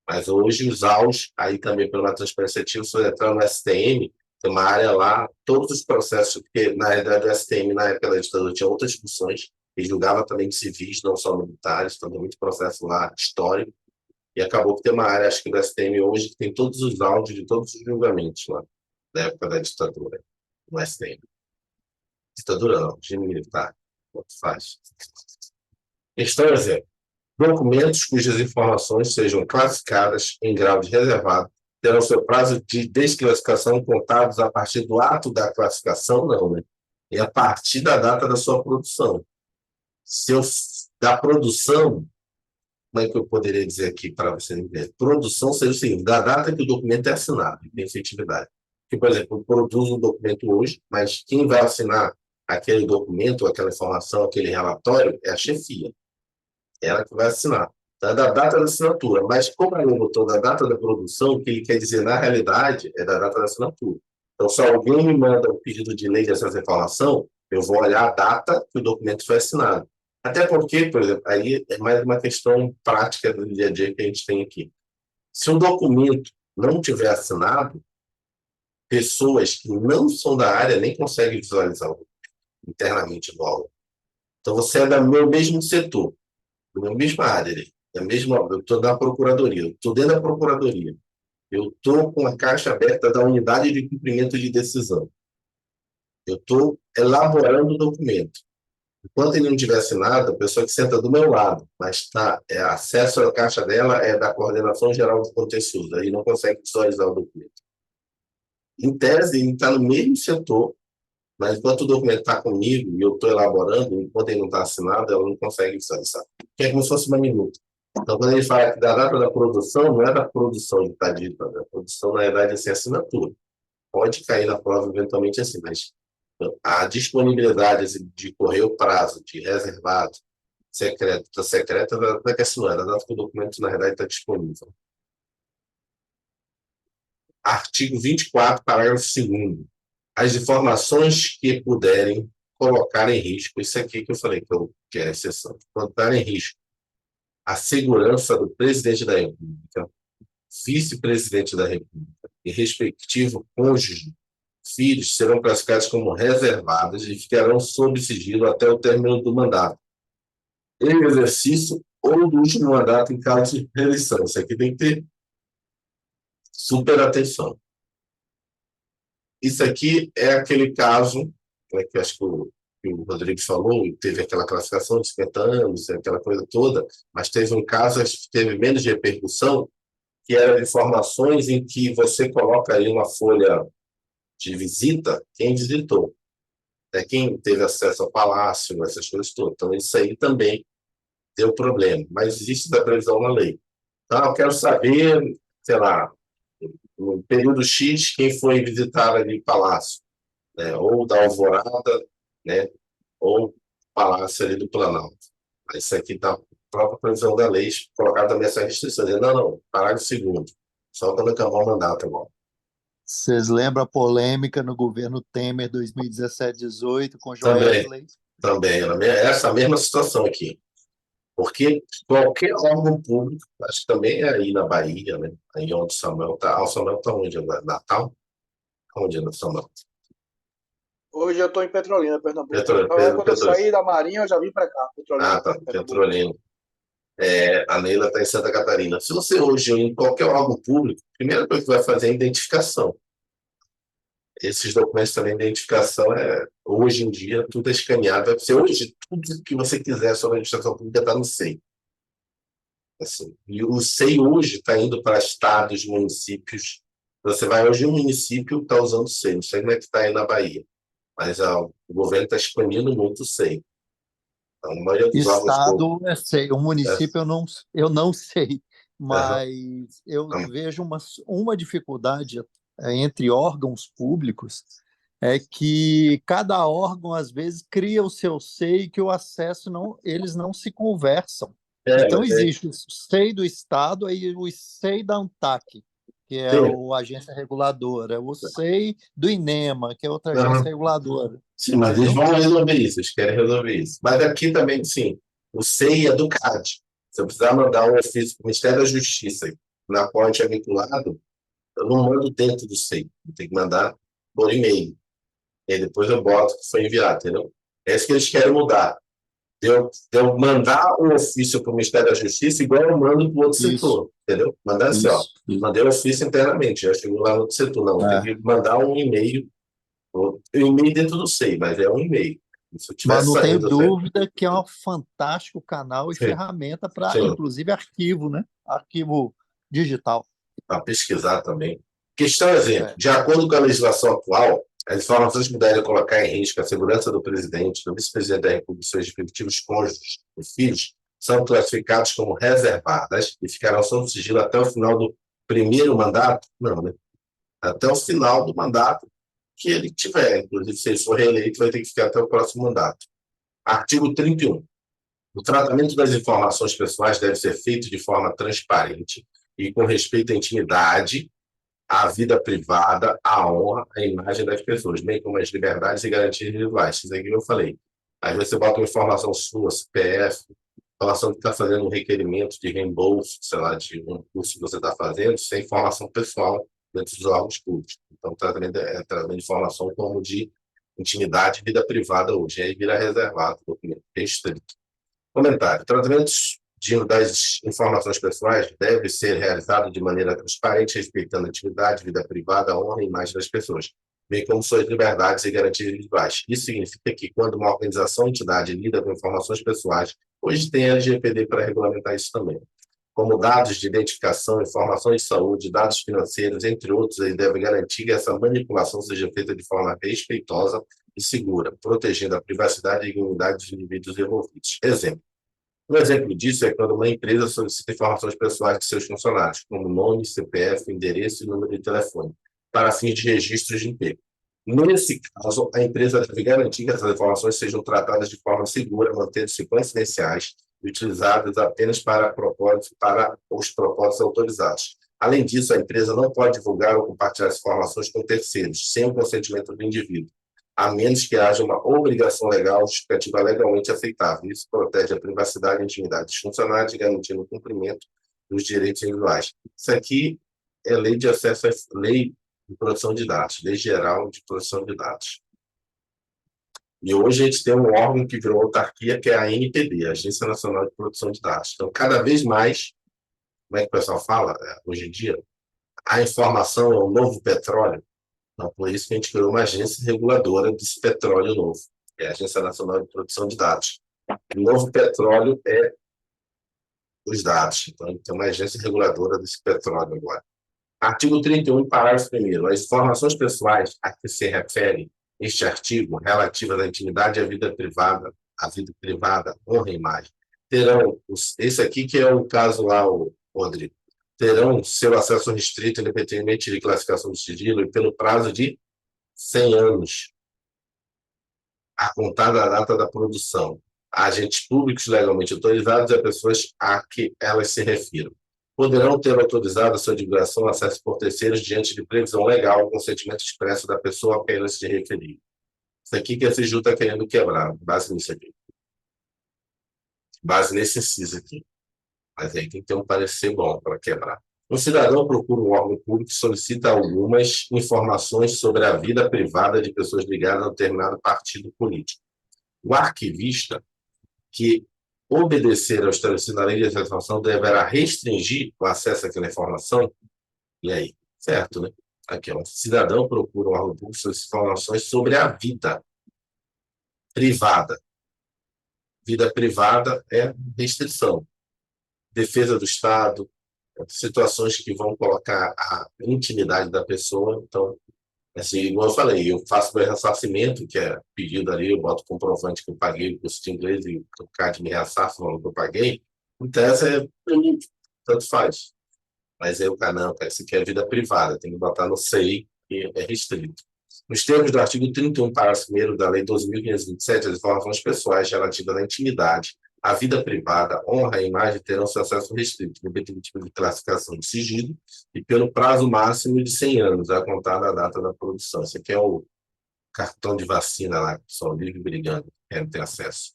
Speaker 1: Mas hoje os aulas, aí também pela transparência ativa, se você entrar no STM, tem uma área lá, todos os processos, porque na realidade o STM, na época da ditadura, tinha outras funções, e julgava também de civis, não só militares, então tem muito processo lá histórico, e acabou que tem uma área, acho que do STM hoje, que tem todos os áudios de todos os julgamentos lá, da época da ditadura, no STM. Ditadura não, regime militar, quanto faz. Questão exemplo. Documentos cujas informações sejam classificadas em grau de reservado terão seu prazo de desclassificação contados a partir do ato da classificação, não, né? É a partir da data da sua produção. Da produção, como é que eu poderia dizer aqui para você entender? Produção seria o seguinte, da data que o documento é assinado, tem efetividade. Que, por exemplo, eu produzo um documento hoje, mas quem vai assinar aquele documento, aquela informação, aquele relatório, é a chefia. Ela que vai assinar. Então, é da data da assinatura. Mas como ele botou da data da produção, o que ele quer dizer, na realidade, é da data da assinatura. Então, se alguém me manda um pedido de lei dessa informação, eu vou olhar a data que o documento foi assinado. Até porque, por exemplo, aí é mais uma questão prática do dia a dia que a gente tem aqui. Se um documento não tiver assinado, pessoas que não são da área nem conseguem visualizar internamente no aula. Então, você é do meu mesmo setor, da minha mesma área, eu estou na procuradoria, eu estou dentro da procuradoria, eu estou com a caixa aberta da unidade de cumprimento de decisão, eu estou elaborando o documento. Enquanto ele não tiver assinado, a pessoa que senta do meu lado, mas acesso à caixa dela é da Coordenação Geral do Contencioso, aí não consegue visualizar o documento. Em tese, ele está no mesmo setor, mas enquanto o documento está comigo e eu estou elaborando, enquanto ele não está assinado, ela não consegue visualizar. Que é como se fosse uma minuta. Então, quando ele fala que da data da produção, não é da produção que está dita, a produção, na verdade, é sem assinatura. Pode cair na prova eventualmente assim, mas a disponibilidade assim, de correr o prazo, de reservado, secreto, da que assinou, da data que o documento, na verdade, está disponível. Artigo 24, parágrafo 2º. As informações que puderem colocar em risco, isso aqui que eu falei que é a exceção, colocar em risco a segurança do presidente da República, vice-presidente da República e respectivo cônjuge, filhos, serão classificados como reservadas e ficarão sob sigilo até o término do mandato, em exercício ou do último mandato em caso de reeleição. Isso aqui tem que ter super atenção. Isso aqui é aquele caso, né, que acho que o Rodrigo falou, e teve aquela classificação de 50 anos, aquela coisa toda, mas teve um caso que teve menos de repercussão, que eram informações em que você coloca aí uma folha de visita, quem visitou, quem teve acesso ao palácio, essas coisas todas. Então, isso aí também deu problema, mas existe da previsão na lei. Então, eu quero saber, sei lá, no período X, quem foi visitar ali o palácio, né? Ou da Alvorada, né? Ou o palácio ali do Planalto. Isso aqui está a própria previsão da lei, colocada também essa restrição. Não, parágrafo 2º, só quando acabar o mandato agora.
Speaker 3: Vocês lembram a polêmica no governo Temer 2017-18 com
Speaker 1: Também,
Speaker 3: Joesley?
Speaker 1: também, essa mesma situação aqui. Porque qualquer órgão público, acho que também é aí na Bahia, né? Aí onde o Samuel está. O Samuel está onde agora? Natal? Onde é o Samuel?
Speaker 4: Hoje eu estou em Petrolina, Pernambuco. Quando eu
Speaker 1: Petro...
Speaker 4: saí da Marinha, eu já vim para cá. Petrolina,
Speaker 1: tá, Petrolina. A Neila está em Santa Catarina. Se você hoje em qualquer órgão público, a primeira coisa que vai fazer é a identificação. Esses documentos também de identificação, hoje em dia, tudo é escaneado. Hoje, tudo que você quiser sobre a administração pública está no SEI. Assim, e o SEI hoje está indo para estados, municípios. Você vai hoje em um município está usando o SEI. Não sei como é que está aí na Bahia, mas o governo está expandindo muito o SEI. Então, a maioria dos
Speaker 3: estado, eu sei. O município eu não sei, mas eu vejo uma dificuldade entre órgãos públicos é que cada órgão às vezes cria o seu SEI que o acesso eles não se conversam. Então existe o SEI do Estado e o SEI da ANTAC, que é a agência reguladora, o SEI do INEMA, que é outra agência reguladora.
Speaker 1: Sim, mas eles vão resolver isso, eles querem resolver isso. Mas aqui também, sim, o SEI é do CAD. Se eu precisar mandar um ofício para o Ministério da Justiça, na qual a gente é vinculado, eu não mando dentro do SEI, eu tenho que mandar por e-mail. E depois eu boto que foi enviado, entendeu? É isso que eles querem mudar. Eu mandar um ofício para o Ministério da Justiça igual eu mando para o outro setor, entendeu? Mandar assim, mandei um ofício internamente, já chegou lá no outro setor. Não, tem que mandar um e-mail, dentro do SEI, mas é um e-mail.
Speaker 3: Mas não tenho dúvida que é um fantástico canal e ferramenta para, inclusive, arquivo, né? Arquivo digital.
Speaker 1: Para pesquisar também. Questão exemplo, de acordo com a legislação atual, as informações que puderem colocar em risco a segurança do presidente, do vice-presidente da República e seus respectivos cônjuges e filhos são classificados como reservadas e ficarão sob sigilo até o final do primeiro mandato? Não, né? Até o final do mandato que ele tiver. Inclusive, se ele for reeleito, vai ter que ficar até o próximo mandato. Artigo 31. O tratamento das informações pessoais deve ser feito de forma transparente e com respeito à intimidade, à vida privada, à honra, à imagem das pessoas, bem como as liberdades e garantias individuais. Isso aqui que eu falei. Às vezes você bota uma informação sua, CPF, informação que está fazendo um requerimento de reembolso, sei lá, de um curso que você está fazendo, sem informação pessoal, dentro dos órgãos públicos. Então, tratamento de informação como de intimidade e vida privada hoje. Aí vira reservado, documento restrito. Comentário. Tratamentos das informações pessoais deve ser realizado de maneira transparente, respeitando a intimidade, vida privada, a honra e imagem das pessoas, bem como suas liberdades e garantias individuais. Isso significa que, quando uma organização ou entidade lida com informações pessoais, hoje tem a LGPD para regulamentar isso também, como dados de identificação, informações de saúde, dados financeiros, entre outros, ele deve garantir que essa manipulação seja feita de forma respeitosa e segura, protegendo a privacidade e a dignidade dos indivíduos envolvidos. Exemplo. Um exemplo disso é quando uma empresa solicita informações pessoais de seus funcionários, como nome, CPF, endereço e número de telefone, para fins de registros de emprego. Nesse caso, a empresa deve garantir que essas informações sejam tratadas de forma segura, mantendo-se confidenciais e utilizadas apenas para os propósitos autorizados. Além disso, a empresa não pode divulgar ou compartilhar as informações com terceiros, sem o consentimento do indivíduo, a menos que haja uma obrigação legal justificativa legalmente aceitável. Isso protege a privacidade e a intimidade dos funcionários, garantindo o cumprimento dos direitos individuais. Isso aqui é lei de acesso à lei de proteção de dados, Lei Geral de Proteção de Dados. E hoje a gente tem um órgão que virou autarquia, que é a ANPD, Agência Nacional de Proteção de Dados. Então, cada vez mais, como é que o pessoal fala hoje em dia, a informação é o novo petróleo. Então, por isso que a gente criou uma agência reguladora desse petróleo novo, que é a Agência Nacional de Proteção de Dados. O novo petróleo é os dados. Então, a gente tem uma agência reguladora desse petróleo agora. Artigo 31, parágrafo 1º. As informações pessoais a que se refere este artigo, relativas à intimidade e à vida privada, honra e imagem, terão, esse aqui que é o caso lá, Rodrigo, terão seu acesso restrito, independentemente de classificação de sigilo, e pelo prazo de 100 anos, a contar da data da produção, a agentes públicos legalmente autorizados e a pessoas a que elas se refiram. Poderão ter autorizado a sua divulgação ou acesso por terceiros diante de previsão legal ou consentimento expresso da pessoa a quem ela se referir. Isso aqui que a CGU está querendo quebrar, base nisso aqui. Base nesse inciso aqui. Mas aí tem que ter um parecer bom para quebrar. Um cidadão procura um órgão público e solicita algumas informações sobre a vida privada de pessoas ligadas a um determinado partido político. O arquivista, que obedecer ao estabelecido na lei de legislação, deverá restringir o acesso àquela informação. E aí? Certo, né? Aqui, ó. Cidadão procura um órgão público solicita informações sobre a vida privada. Vida privada é restrição. Defesa do Estado, situações que vão colocar a intimidade da pessoa. Então, assim, igual eu falei, eu faço meu ressarcimento, que é pedido ali, eu boto comprovante que eu paguei o curso de inglês e o CAD me ressarce falando que eu paguei. Então, tanto faz. Mas aí o cara, não, isso aqui é vida privada, tem que botar no SEI, que é restrito. Nos termos do artigo 31, parágrafo 1º da Lei 12.527, as informações pessoais relativas à intimidade, a vida privada, honra e imagem terão seu acesso restrito, independente de classificação de sigilo, e pelo prazo máximo de 100 anos, a contar da data da produção. Esse aqui é o cartão de vacina lá, que só vive brigando, querem ter acesso.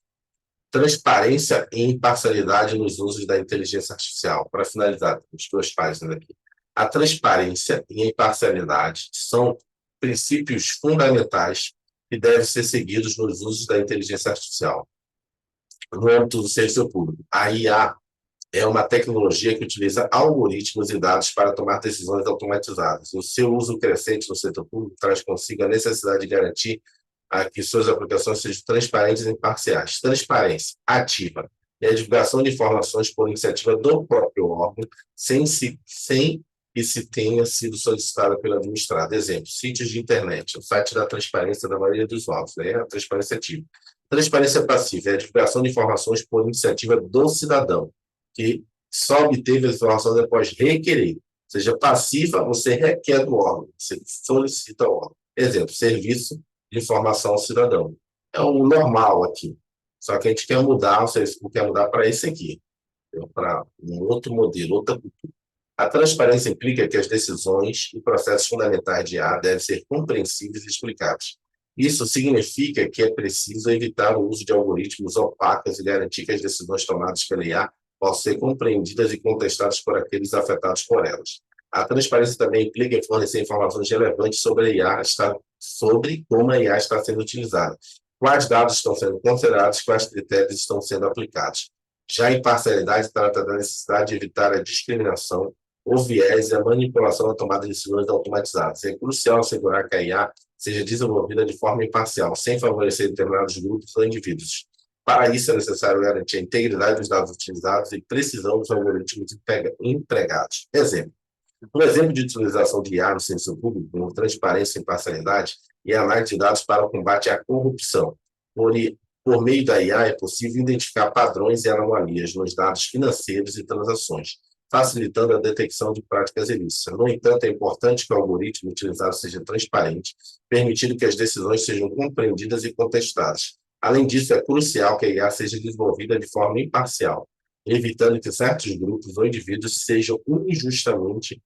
Speaker 1: Transparência e imparcialidade nos usos da inteligência artificial. Para finalizar, as duas páginas aqui. A transparência e a imparcialidade são princípios fundamentais que devem ser seguidos nos usos da inteligência artificial no âmbito do serviço público. A IA é uma tecnologia que utiliza algoritmos e dados para tomar decisões automatizadas. O seu uso crescente no setor público traz consigo a necessidade de garantir que suas aplicações sejam transparentes e imparciais. Transparência ativa é a divulgação de informações por iniciativa do próprio órgão, sem que se tenha sido solicitada pelo administrado. Exemplo, sítios de internet, o site da transparência da maioria dos órgãos, é a transparência ativa. Transparência passiva é a divulgação de informações por iniciativa do cidadão, que só obteve as informações após requerer. Ou seja, passiva, você requer do órgão, você solicita ao órgão. Exemplo, serviço de informação ao cidadão. É o normal aqui. Só que a gente quer mudar, o serviço quer mudar para esse aqui, para um outro modelo, outra cultura. A transparência implica que as decisões e processos fundamentais de IA devem ser compreensíveis e explicados. Isso significa que é preciso evitar o uso de algoritmos opacos e garantir que as decisões tomadas pela IA possam ser compreendidas e contestadas por aqueles afetados por elas. A transparência também implica em fornecer informações relevantes sobre sobre como a IA está sendo utilizada, quais dados estão sendo considerados, quais critérios estão sendo aplicados. Já a imparcialidade trata da necessidade de evitar a discriminação, o viés e a manipulação da tomada de decisões automatizadas. É crucial assegurar que a IA seja desenvolvida de forma imparcial, sem favorecer determinados grupos ou indivíduos. Para isso, é necessário garantir a integridade dos dados utilizados e precisão dos algoritmos empregados. Um exemplo de utilização de IA no serviço público, com transparência, imparcialidade e análise de dados para o combate à corrupção. Por meio da IA, é possível identificar padrões e anomalias nos dados financeiros e transações, facilitando a detecção de práticas ilícitas. No entanto, é importante que o algoritmo utilizado seja transparente, permitindo que as decisões sejam compreendidas e contestadas. Além disso, é crucial que a IA seja desenvolvida de forma imparcial, evitando que certos grupos ou indivíduos sejam injustamente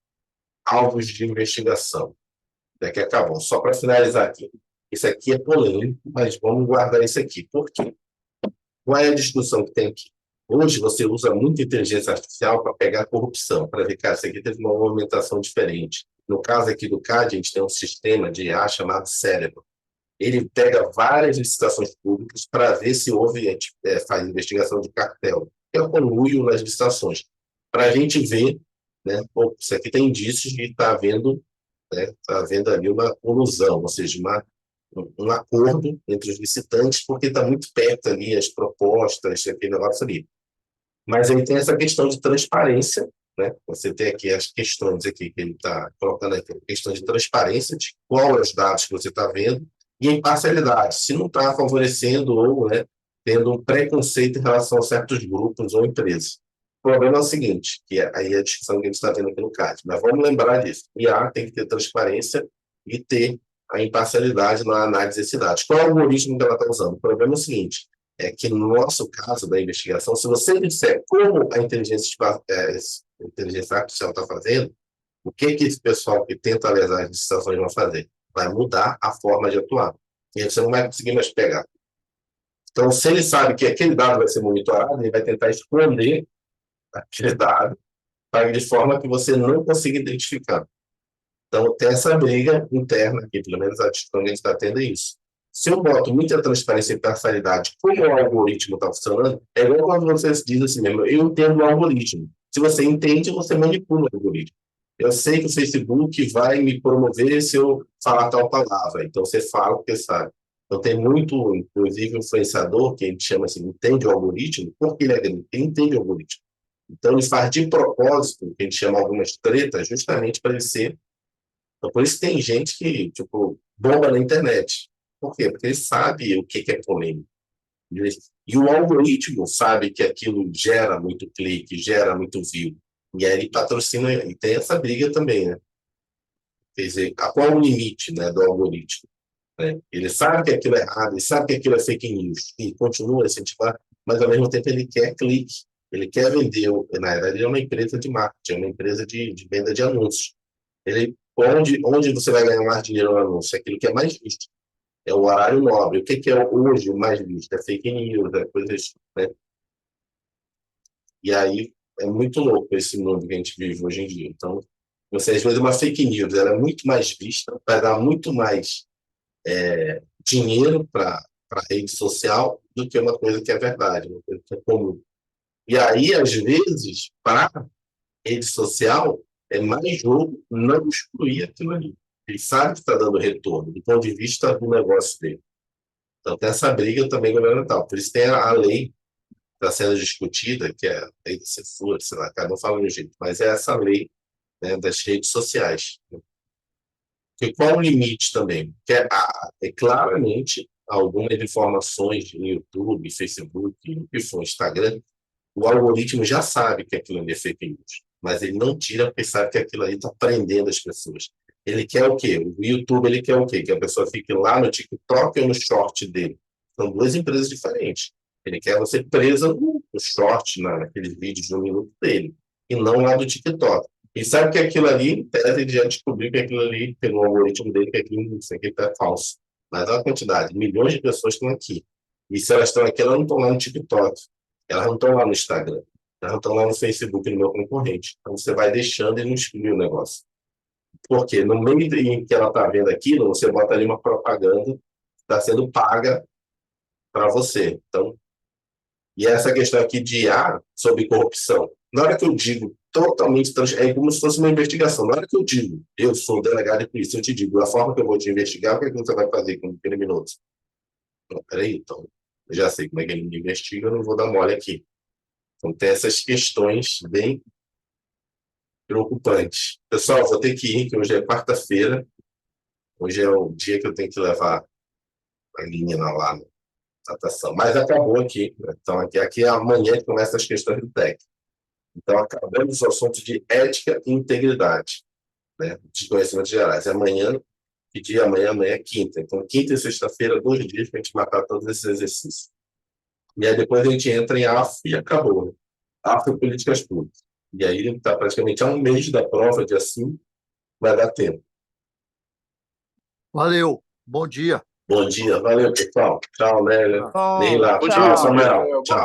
Speaker 1: alvos de investigação. Daqui acabou. Só para finalizar aqui. Isso aqui é polêmico, mas vamos guardar isso aqui. Por quê? Qual é a discussão que tem aqui? Hoje você usa muita inteligência artificial para pegar corrupção, para ver, cara, isso aqui teve uma movimentação diferente. No caso aqui do CAD, a gente tem um sistema de IA chamado Cérebro. Ele pega várias licitações públicas para ver se houve, faz investigação de cartel, que é o conluio nas licitações, para a gente ver, né, isso aqui tem indícios de estar havendo, né, ali uma colusão, ou seja, um acordo entre os licitantes, porque está muito perto ali as propostas, aquele negócio ali. Mas aí tem essa questão de transparência, né? Você tem aqui as questões aqui que ele está colocando aqui, a questão de transparência, de qual é os dados que você está vendo, e imparcialidade, se não está favorecendo ou, né, tendo um preconceito em relação a certos grupos ou empresas. O problema é o seguinte, que aí é a discussão que a gente está tendo aqui no CAD, mas vamos lembrar disso. O IA tem que ter transparência e ter a imparcialidade na análise desses dados. Qual é o algoritmo que ela está usando? O problema é o seguinte, é que no nosso caso da investigação, se você disser como a inteligência artificial está fazendo, o que esse pessoal que tenta lesar as licitações vão fazer? Vai mudar a forma de atuar. E aí você não vai conseguir mais pegar. Então, se ele sabe que aquele dado vai ser monitorado, ele vai tentar esconder aquele dado de forma que você não consiga identificar. Então, tem essa briga interna aqui, pelo menos a discussão que a gente está tendo é isso. Se eu boto muita transparência e imparcialidade, como o algoritmo está funcionando, é igual quando você diz assim mesmo, eu entendo o algoritmo. Se você entende, você manipula o algoritmo. Eu sei que o Facebook vai me promover se eu falar tal palavra. Então, você fala porque sabe. Então, tem muito, inclusive, influenciador, que a gente chama assim, entende o algoritmo, porque ele é grande, ele entende o algoritmo. Então, ele faz de propósito, que a gente chama algumas tretas, justamente para ele ser. Então, por isso tem gente que, tipo, bomba na internet. Por quê? Porque ele sabe o que é polêmico. E o algoritmo sabe que aquilo gera muito clique, gera muito view. E aí ele patrocina, e tem essa briga também, né? Quer dizer, qual é o limite, né, do algoritmo? Né? Ele sabe que aquilo é errado, ele sabe que aquilo é fake news, e continua a incentivar, mas ao mesmo tempo ele quer clique, ele quer vender. Na verdade, ele é uma empresa de marketing, é uma empresa de venda de anúncios. Onde você vai ganhar mais dinheiro no anúncio? É aquilo que é mais visto. É o horário nobre. O que é hoje o mais visto? É fake news, é coisas, né? E aí é muito louco esse mundo que a gente vive hoje em dia. Então, você às vezes uma fake news, ela é muito mais vista, vai dar muito mais dinheiro para a rede social do que uma coisa que é verdade, uma coisa que é comum. E aí, às vezes, para a rede social, é mais jogo não excluir aquilo ali. Ele sabe que está dando retorno, do ponto de vista do negócio dele. Então, tem essa briga também governamental. Por isso tem a lei que está sendo discutida, que é a lei da censura, sei lá, cada um fala de um jeito, mas é essa lei, né, das redes sociais. E qual o limite também? Que é claramente algumas informações no YouTube, Facebook, o que for, Instagram, o algoritmo já sabe que aquilo ali é fake news, mas ele não tira porque sabe que aquilo ali está prendendo as pessoas. Ele quer o quê? O YouTube, ele quer o quê? Que a pessoa fique lá no TikTok ou no short dele. São duas empresas diferentes. Ele quer você presa no short, naqueles vídeos de um minuto dele, e não lá do TikTok. E sabe que aquilo ali, em tese, ele já descobriu que aquilo ali, pelo algoritmo dele, que aquilo, isso aqui é falso. Mas olha a quantidade, milhões de pessoas estão aqui. E se elas estão aqui, elas não estão lá no TikTok. Elas não estão lá no Instagram. Elas estão lá no Facebook, no meu concorrente. Então, você vai deixando e não exclui o negócio. Porque no meio em que ela está vendo aquilo, você bota ali uma propaganda que está sendo paga para você. Então, e essa questão aqui de IA sobre corrupção. Na hora que eu digo totalmente é como se fosse uma investigação. Na hora que eu digo, eu sou delegado de polícia, eu te digo, a forma que eu vou te investigar, o que é que você vai fazer com o criminoso? Não, peraí, então, eu já sei como é que ele me investiga, eu não vou dar mole aqui. Então, tem essas questões bem preocupantes. Pessoal, vou ter que ir, que hoje é quarta-feira. Hoje é o dia que eu tenho que levar a menina lá na natação. Mas acabou aqui. Né? Então, aqui é amanhã que começam as questões do TEC. Então, acabamos o assunto de ética e integridade, né? De conhecimentos gerais. Amanhã, que dia amanhã? Amanhã é quinta. Então, quinta e sexta-feira, 2 dias para a gente matar todos esses exercícios. E aí depois a gente entra em AF e acabou. Né? AF e políticas públicas. E aí está praticamente a 1 mês da prova, dia 5, vai dar tempo.
Speaker 3: Valeu, bom dia.
Speaker 1: Bom dia, valeu, pessoal. Tchau, Nélia.
Speaker 2: Bom,
Speaker 1: Neila.
Speaker 2: tchau.
Speaker 1: Tchau, Samuel. Tchau.